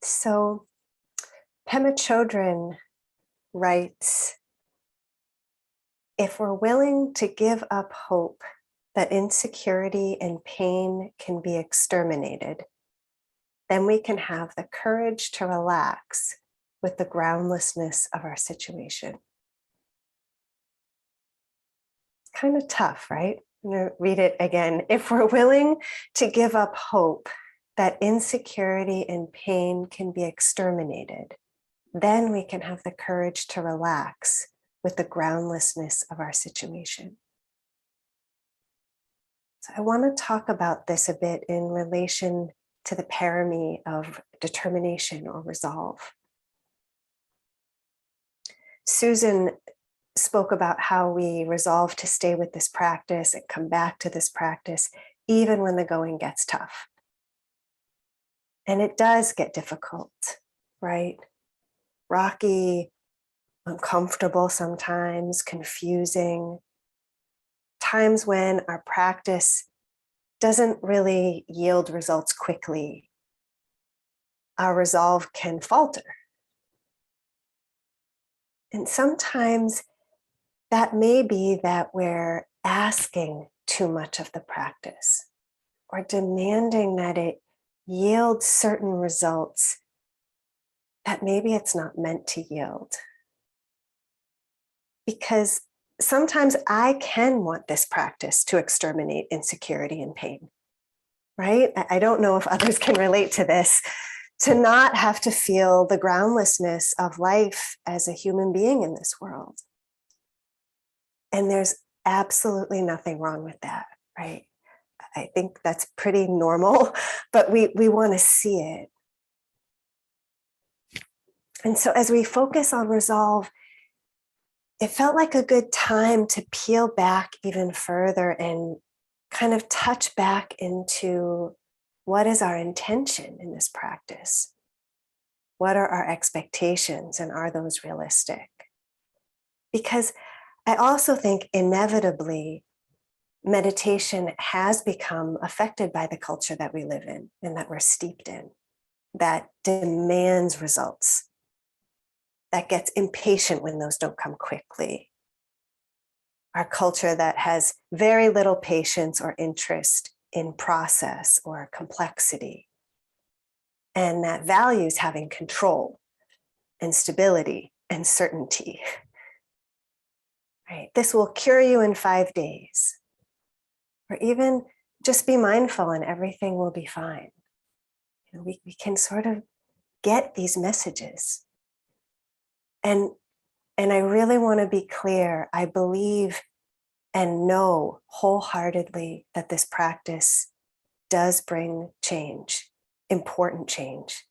So Pema Chodron writes, if we're willing to give up hope that insecurity and pain can be exterminated, then we can have the courage to relax with the groundlessness of our situation. Kind of tough, right? I'm going to read it again. If we're willing to give up hope that insecurity and pain can be exterminated, then we can have the courage to relax with the groundlessness of our situation. So I want to talk about this a bit in relation to the parami of determination or resolve. Susan spoke about how we resolve to stay with this practice and come back to this practice even when the going gets tough. And it does get difficult, right? Rocky, uncomfortable sometimes, confusing. Times when our practice doesn't really yield results quickly. Our resolve can falter. And sometimes that may be that we're asking too much of the practice or demanding that it yield certain results that maybe it's not meant to yield. Because sometimes I can want this practice to exterminate insecurity and pain, right? I don't know if others can relate to this, to not have to feel the groundlessness of life as a human being in this world. And there's absolutely nothing wrong with that, right? I think that's pretty normal, but we want to see it. And so as we focus on resolve, it felt like a good time to peel back even further and kind of touch back into what is our intention in this practice? What are our expectations, and are those realistic? Because I also think inevitably meditation has become affected by the culture that we live in and that we're steeped in, that demands results, that gets impatient when those don't come quickly. Our culture that has very little patience or interest in process or complexity, and that values having control and stability and certainty. Right? This will cure you in 5 days. Or even just be mindful and everything will be fine. We can sort of get these messages. And I really want to be clear. I believe and know wholeheartedly that this practice does bring change, important change.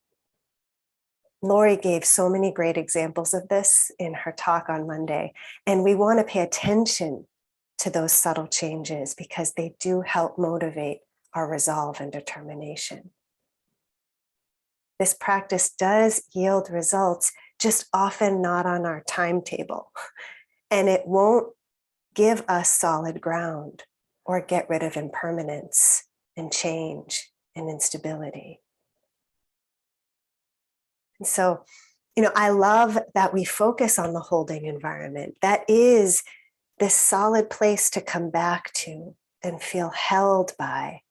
Lori gave so many great examples of this in her talk on Monday, and we want to pay attention to those subtle changes because they do help motivate our resolve and determination. This practice does yield results, just often not on our timetable, and it won't give us solid ground or get rid of impermanence and change and instability. And so, I love that we focus on the holding environment. That is this solid place to come back to and feel held by,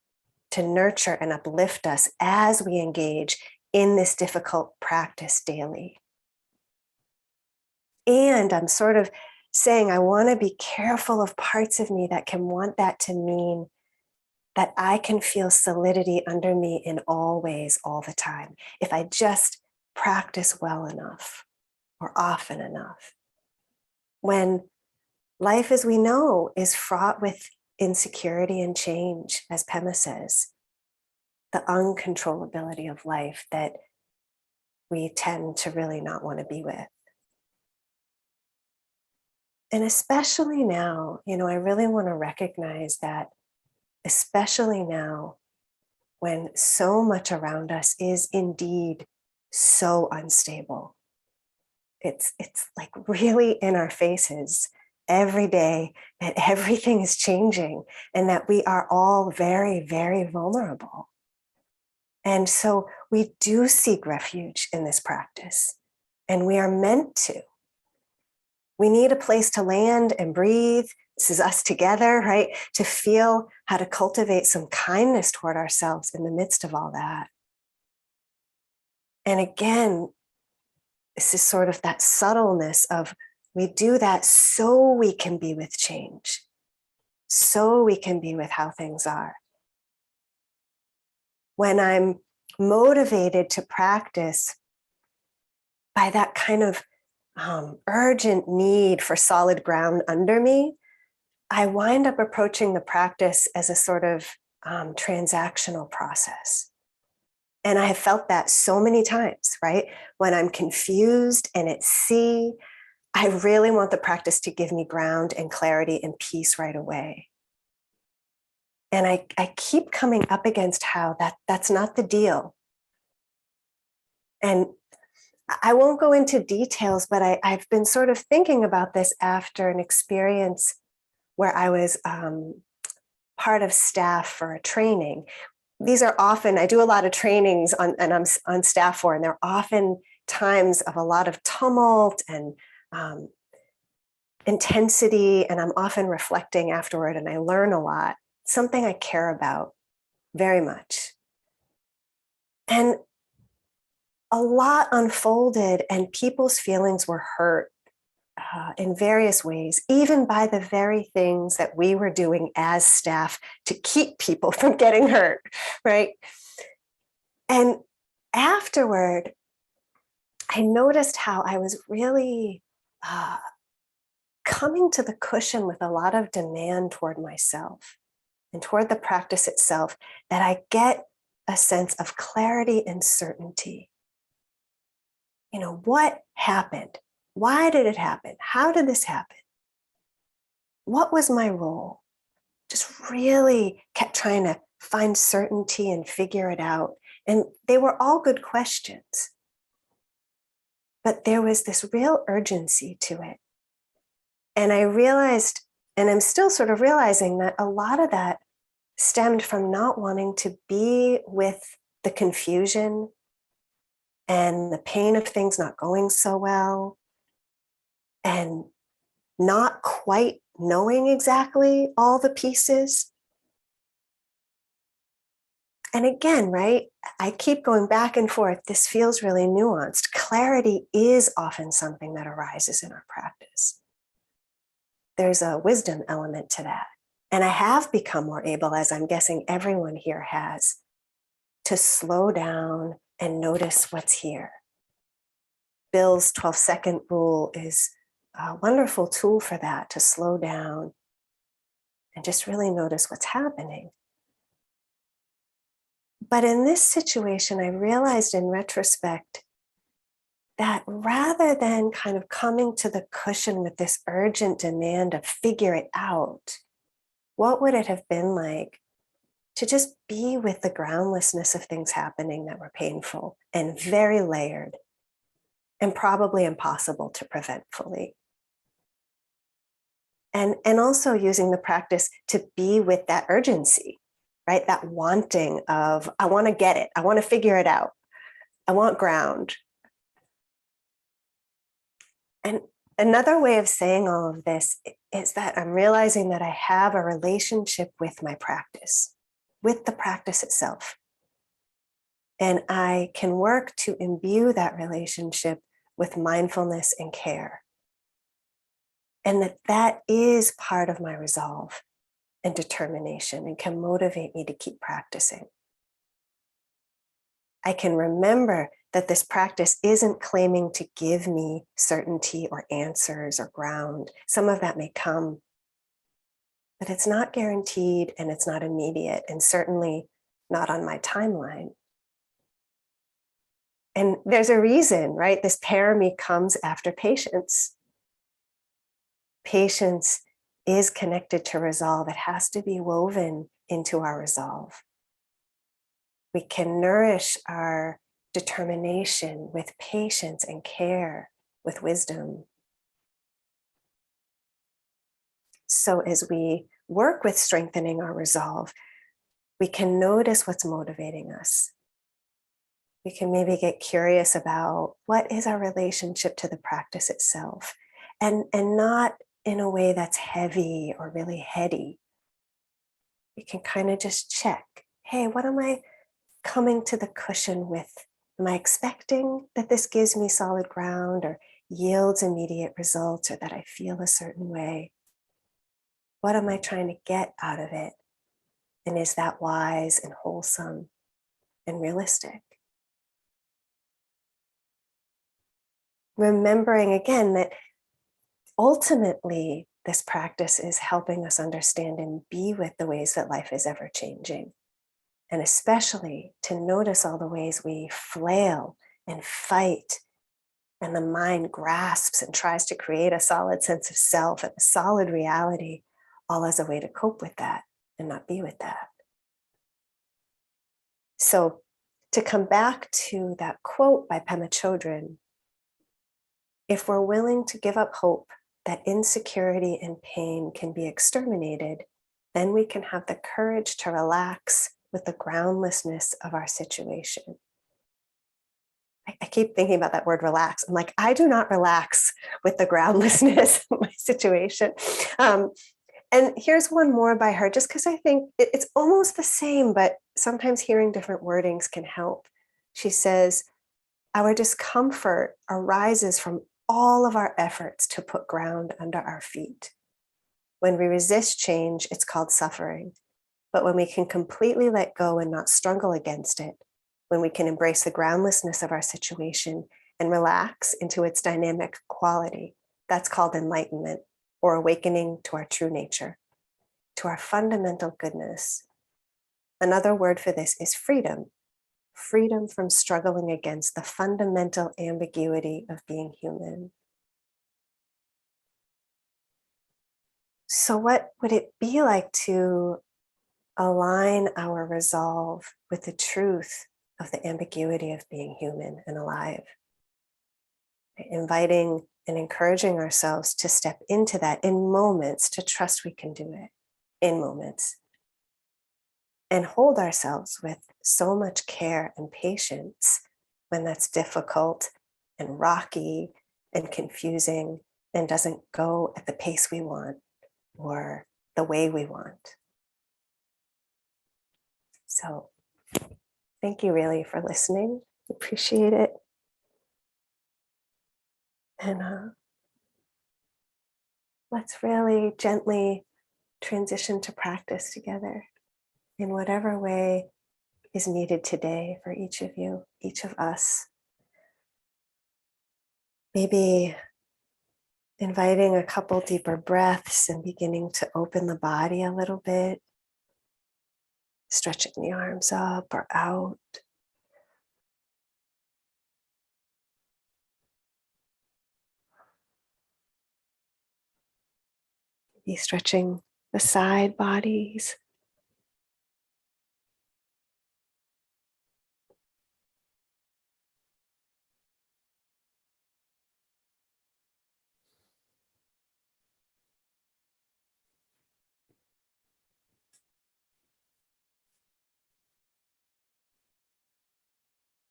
to nurture and uplift us as we engage in this difficult practice daily. And I'm sort of saying I want to be careful of parts of me that can want that to mean that I can feel solidity under me in all ways, all the time, if I just practice well enough or often enough. When life, as we know, is fraught with insecurity and change, as Pema says, the uncontrollability of life that we tend to really not want to be with. And especially now, I really want to recognize that, especially now, when so much around us is indeed so unstable. It's like really in our faces every day that everything is changing and that we are all very, very vulnerable. And so we do seek refuge in this practice, and we are meant to. We need a place to land and breathe. This is us together, right? To feel how to cultivate some kindness toward ourselves in the midst of all that. And again, this is sort of that subtleness of we do that so we can be with change, so we can be with how things are. When I'm motivated to practice by that kind of urgent need for solid ground under me, I wind up approaching the practice as a sort of transactional process. And I have felt that so many times, right? When I'm confused and at sea, I really want the practice to give me ground and clarity and peace right away. And I keep coming up against how that's not the deal. And I won't go into details, but I've been sort of thinking about this after an experience where I was part of staff for a training. These are often, I do a lot of trainings and I'm on staff for, and they're often times of a lot of tumult and intensity, and I'm often reflecting afterward and I learn a lot, something I care about very much. And a lot unfolded and people's feelings were hurt in various ways, even by the very things that we were doing as staff to keep people from getting hurt, right? And afterward, I noticed how I was really coming to the cushion with a lot of demand toward myself and toward the practice itself, that I get a sense of clarity and certainty. You know, what happened? Why did it happen? How did this happen? What was my role? Just really kept trying to find certainty and figure it out. And they were all good questions. But there was this real urgency to it. And I realized, and I'm still sort of realizing, that a lot of that stemmed from not wanting to be with the confusion and the pain of things not going so well, and not quite knowing exactly all the pieces. And again, right, I keep going back and forth. This feels really nuanced. Clarity is often something that arises in our practice. There's a wisdom element to that. And I have become more able, as I'm guessing everyone here has, to slow down and notice what's here. Bill's 12-second rule is a wonderful tool for that, to slow down and just really notice what's happening. But in this situation, I realized in retrospect that rather than kind of coming to the cushion with this urgent demand of figure it out, what would it have been like to just be with the groundlessness of things happening that were painful and very layered and probably impossible to prevent fully? And also using the practice to be with that urgency, right? That wanting of, I want to get it. I want to figure it out. I want ground. And another way of saying all of this is that I'm realizing that I have a relationship with my practice, with the practice itself. And I can work to imbue that relationship with mindfulness and care. And that is part of my resolve and determination and can motivate me to keep practicing. I can remember that this practice isn't claiming to give me certainty or answers or ground. Some of that may come, but it's not guaranteed and it's not immediate, and certainly not on my timeline. And there's a reason, right? This parami comes after patience. Patience is connected to resolve. It has to be woven into our resolve. We can nourish our determination with patience and care, with wisdom. So as we work with strengthening our resolve, we can notice what's motivating us. We can maybe get curious about what is our relationship to the practice itself, and not in a way that's heavy or really heady. We can kind of just check, hey, what am I coming to the cushion with? Am I expecting that this gives me solid ground or yields immediate results, or that I feel a certain way? What am I trying to get out of it? And is that wise and wholesome and realistic? Remembering again that ultimately this practice is helping us understand and be with the ways that life is ever changing. And especially to notice all the ways we flail and fight, and the mind grasps and tries to create a solid sense of self and a solid reality, all as a way to cope with that and not be with that. So, to come back to that quote by Pema Chodron, if we're willing to give up hope that insecurity and pain can be exterminated, then we can have the courage to relax with the groundlessness of our situation. I keep thinking about that word relax. I'm like, I do not relax with the groundlessness of my situation. And here's one more by her, just because I think it's almost the same, but sometimes hearing different wordings can help. She says, our discomfort arises from all of our efforts to put ground under our feet. When we resist change, it's called suffering. But when we can completely let go and not struggle against it, when we can embrace the groundlessness of our situation and relax into its dynamic quality, that's called enlightenment, or awakening to our true nature, to our fundamental goodness. Another word for this is freedom. Freedom from struggling against the fundamental ambiguity of being human. So what would it be like to align our resolve with the truth of the ambiguity of being human and alive? Inviting and encouraging ourselves to step into that in moments, to trust we can do it in moments, and hold ourselves with so much care and patience when that's difficult and rocky and confusing and doesn't go at the pace we want or the way we want. So thank you really for listening. Appreciate it. And let's really gently transition to practice together in whatever way is needed today for each of you, each of us. Maybe inviting a couple deeper breaths and beginning to open the body a little bit, stretching the arms up or out. Maybe stretching the side bodies.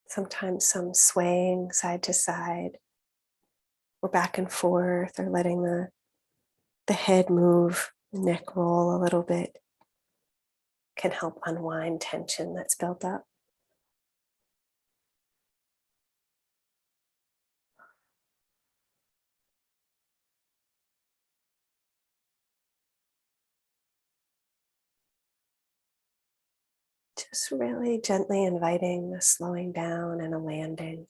Sometimes some swaying side to side, or back and forth, or letting the head move, the neck roll a little bit can help unwind tension that's built up. Just really gently inviting a slowing down and a landing.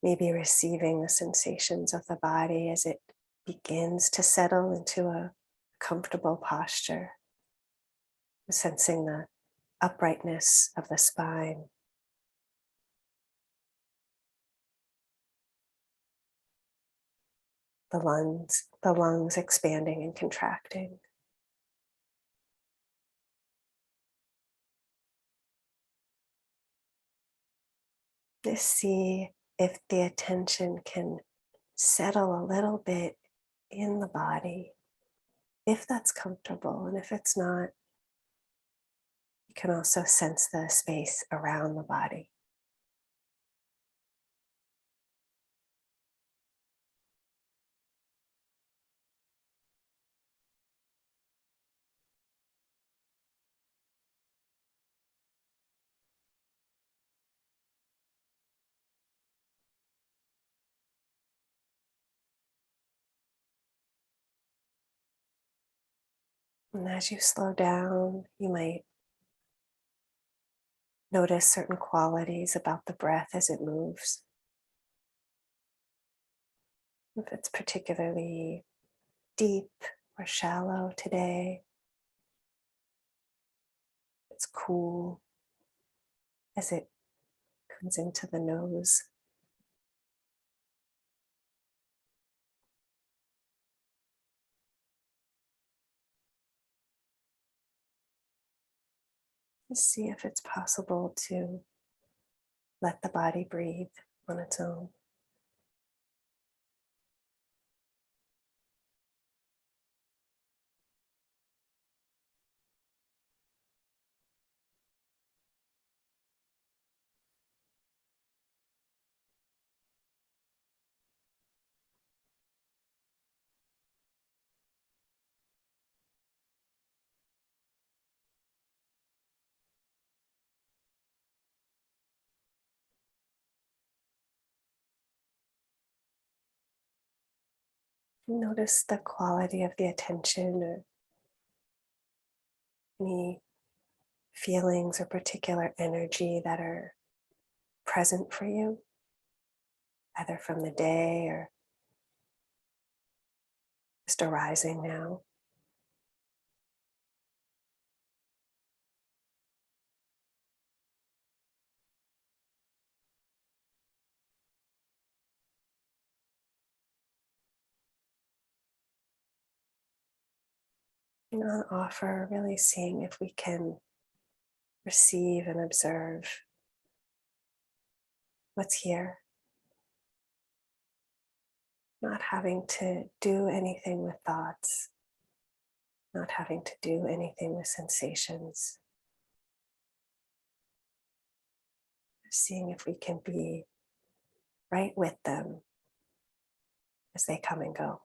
Maybe receiving the sensations of the body as it begins to settle into a comfortable posture. Sensing the uprightness of the spine. The lungs expanding and contracting. Just see if the attention can settle a little bit in the body, if that's comfortable, and if it's not, can also sense the space around the body. And as you slow down, you might notice certain qualities about the breath as it moves. If it's particularly deep or shallow today, it's cool as it comes into the nose. Just see if it's possible to let the body breathe on its own. Notice the quality of the attention or any feelings or particular energy that are present for you, either from the day or just arising now. And on offer, really seeing if we can receive and observe what's here, not having to do anything with thoughts, not having to do anything with sensations, seeing if we can be right with them as they come and go.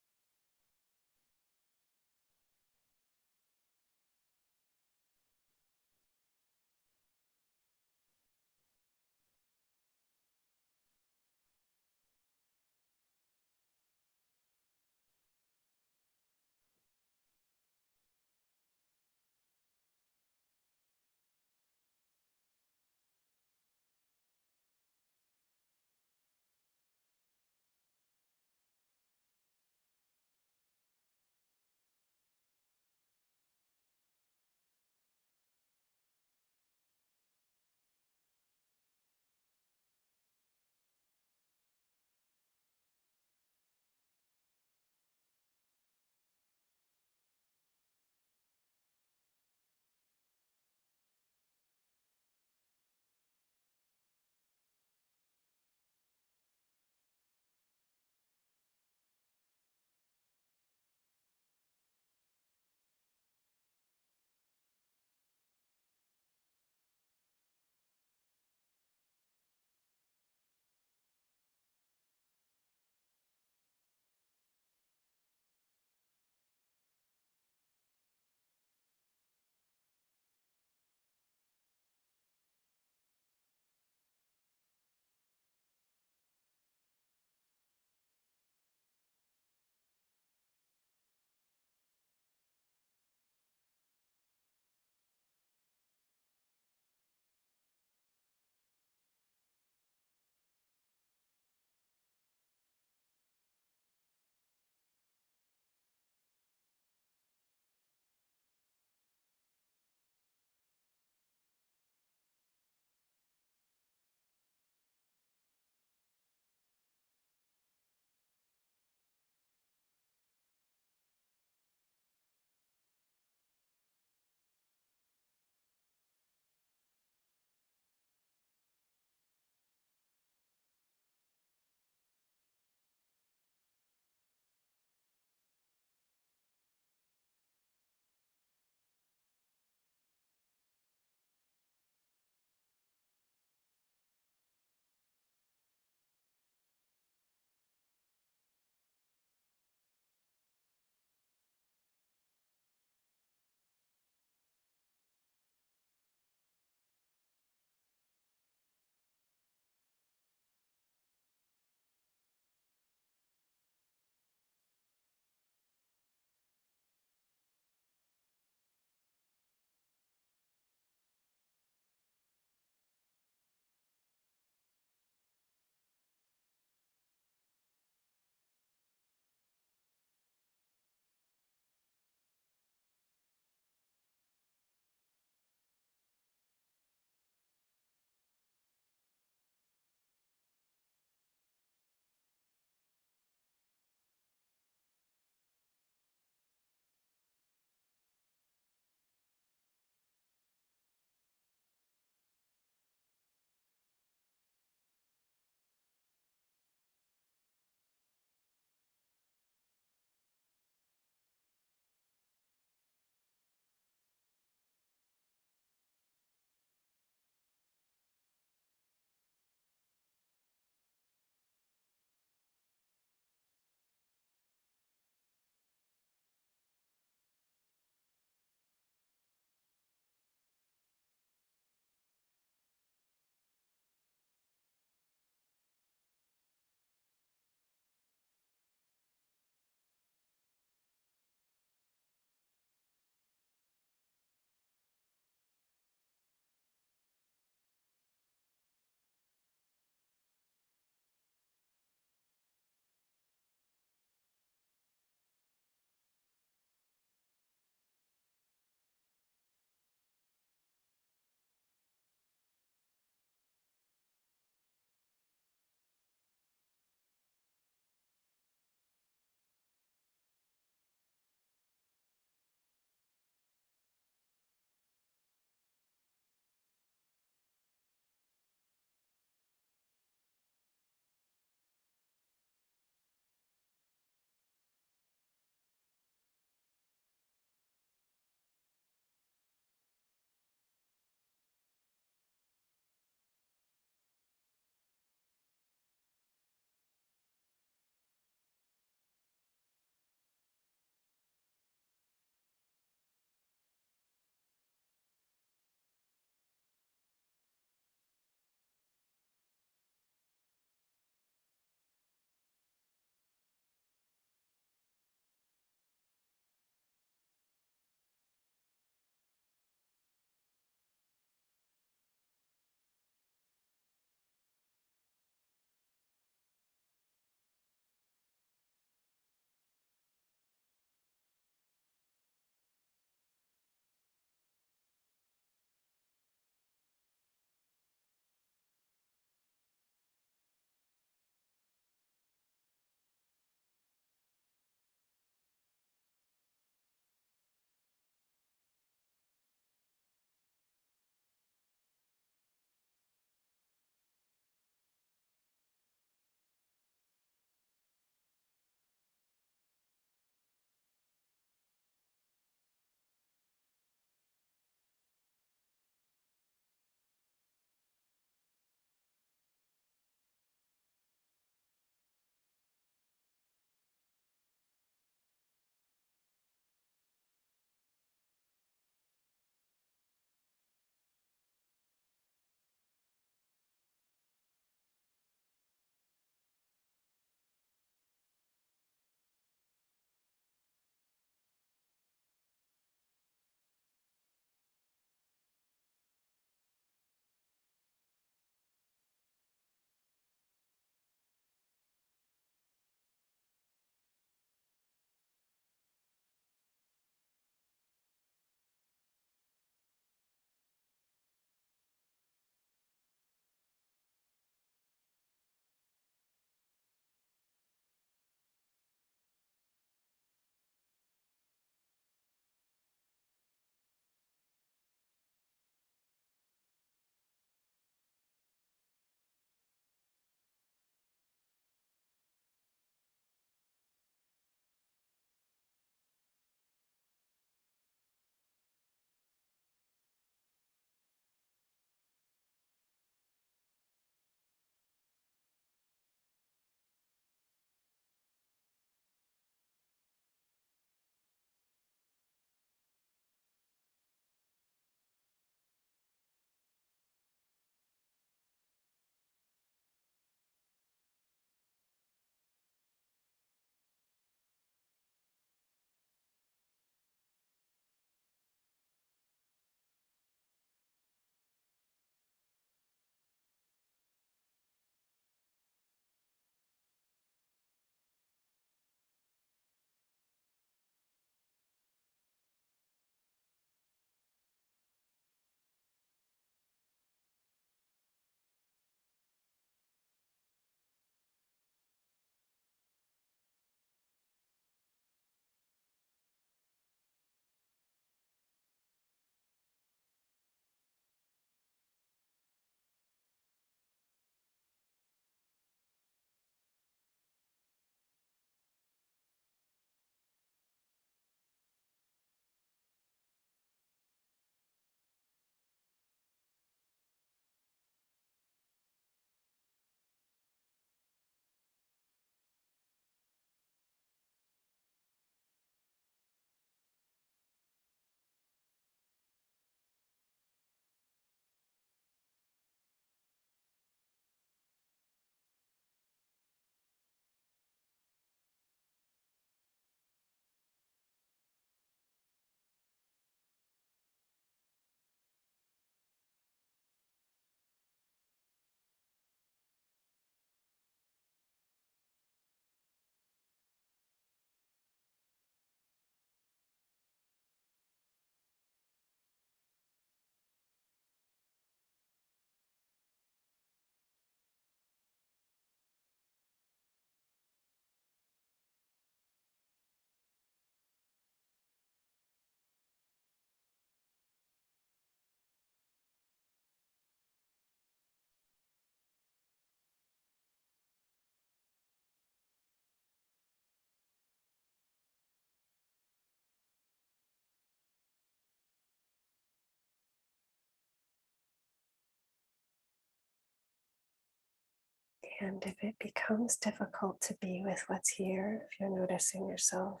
And if it becomes difficult to be with what's here, if you're noticing yourself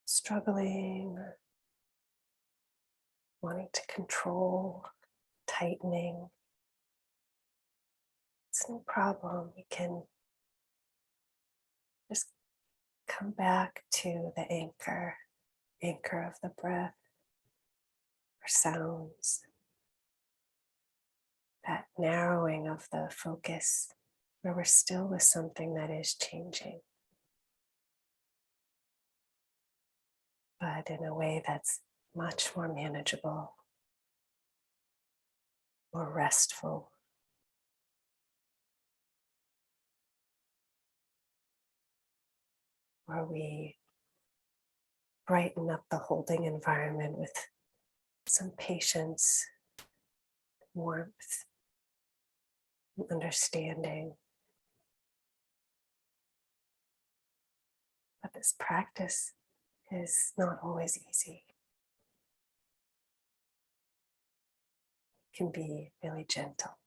struggling or wanting to control, tightening, it's no problem. We can just come back to the anchor of the breath or sounds, that narrowing of the focus where we're still with something that is changing, but in a way that's much more manageable, more restful. Where we brighten up the holding environment with some patience, warmth, and understanding. But this practice is not always easy. It can be really gentle.